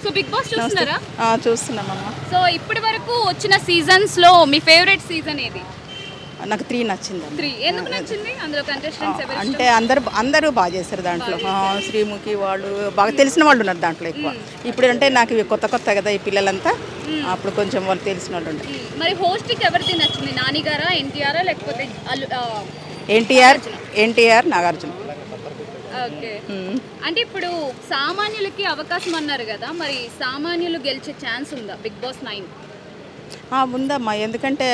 So big boss చూస్తున్నారా? చూస్తున్నామమ్మా. So ఇప్పటి వరకు వచ్చిన సీజన్స్ లో మీ ఫేవరెట్ సీజన్ ఏది? నాకు 3 నచ్చింది. 3 ఎందుకు నచ్చింది? అందులో కంటెస్టెంట్స్ ఎవరు అంటే అందరూ బాగా చేశారు దాంట్లో. శ్రీముఖి వాళ్ళు బాగా తెలిసిన వాళ్ళు ఉన్నారు దాంట్లో ఎక్కువ. ఇప్పుడు అంటే నాకు ఇవి కొత్త కొత్త కదా ఈ పిల్లలంతా, అప్పుడు కొంచెం వాళ్ళు తెలిసిన వాళ్ళు ఉండే. మరి హోస్ట్కి ఎవరిది నచ్చింది? నాని గారా, ఎన్టీఆర్ లేకపోతే ఎన్టీఆర్ నాగార్జున. ఓకే. అంటే ఇప్పుడు సామాన్యులకి అవకాశం అన్నారు కదా, మరి సామాన్యులు గెలిచే ఛాన్స్ ఉందా బిగ్ బాస్ 9? ఉందమ్మా. ఎందుకంటే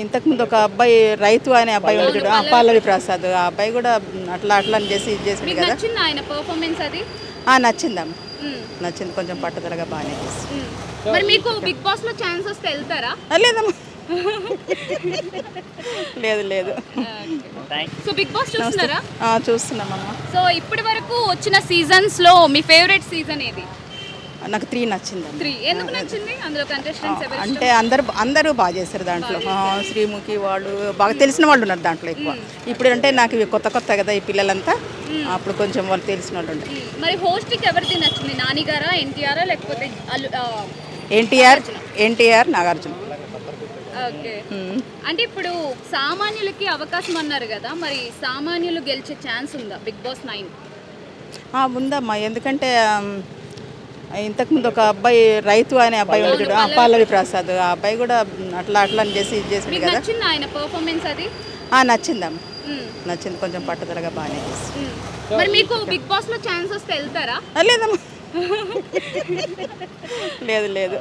ఇంతకుముందు ఒక అబ్బాయి రైతు అనే అబ్బాయి ఉంటాడు, పల్లవి ప్రసాద్. ఆ అబ్బాయి కూడా అట్లా అని చేసింది మీకు కదా. నచ్చింది ఆయన పర్ఫార్మెన్స్ అది? నచ్చిందమ్మా. నచ్చింది. కొంచెం పట్టుదలగా బాగానే చేసి. మరి మీకు బిగ్ బాస్ లో ఛాన్స్ వస్తే వెళ్తారా? లేదమ్మా. లేదు. సో బిగ్ బాస్ చూస్తున్నారా? చూస్తున్నామమ్మా. సో ఇప్పటి వరకు వచ్చిన సీజన్స్ లో మీ ఫేవరెట్ సీజన్ ఏది? నాకు 3 నచ్చింది. 3 ఎందుకు నచ్చింది? అందులో కంటెస్టెంట్స్ ఎవరు? అంటే అందరూ బాగా చేశారు దాంట్లో. శ్రీముఖి వాళ్ళు బాగా తెలిసిన వాళ్ళు ఉన్నారు దాంట్లో ఎక్కువ. ఇప్పుడు అంటే నాకు ఇవి కొత్త కొత్త కదా ఈ పిల్లలంతా, అప్పుడు కొంచెం వాళ్ళు తెలిసిన వాళ్ళు ఉండే. మరి హోస్ట్కి ఎవరిది నచ్చింది? నాని గారా, ఎన్టీఆర్ లేకపోతే ఎన్టీఆర్ నాగార్జున. ఓకే. అంటే ఇప్పుడు సామాన్యులకి అవకాశం అన్నారు కదా, మరి సామాన్యులు గెలిచే ఛాన్స్ ఉందా బిగ్ బాస్ 9? ఉందమ్మా. ఎందుకంటే ఇంతకుముందు ఒక అబ్బాయి రైతు అనే అబ్బాయి ఉంటాడు, పల్లవి ప్రసాద్. ఆ అబ్బాయి కూడా అట్లా అని చేసింది మీకు కదా. నచ్చింది ఆయన పర్ఫార్మెన్స్ అది? నచ్చిందమ్మా. నచ్చింది. కొంచెం పట్టుదలగా బాగానే చేసి. మరి మీకు బిగ్ బాస్ లో ఛాన్స్ వస్తే వెళ్తారా? లేదమ్మా. లేదు.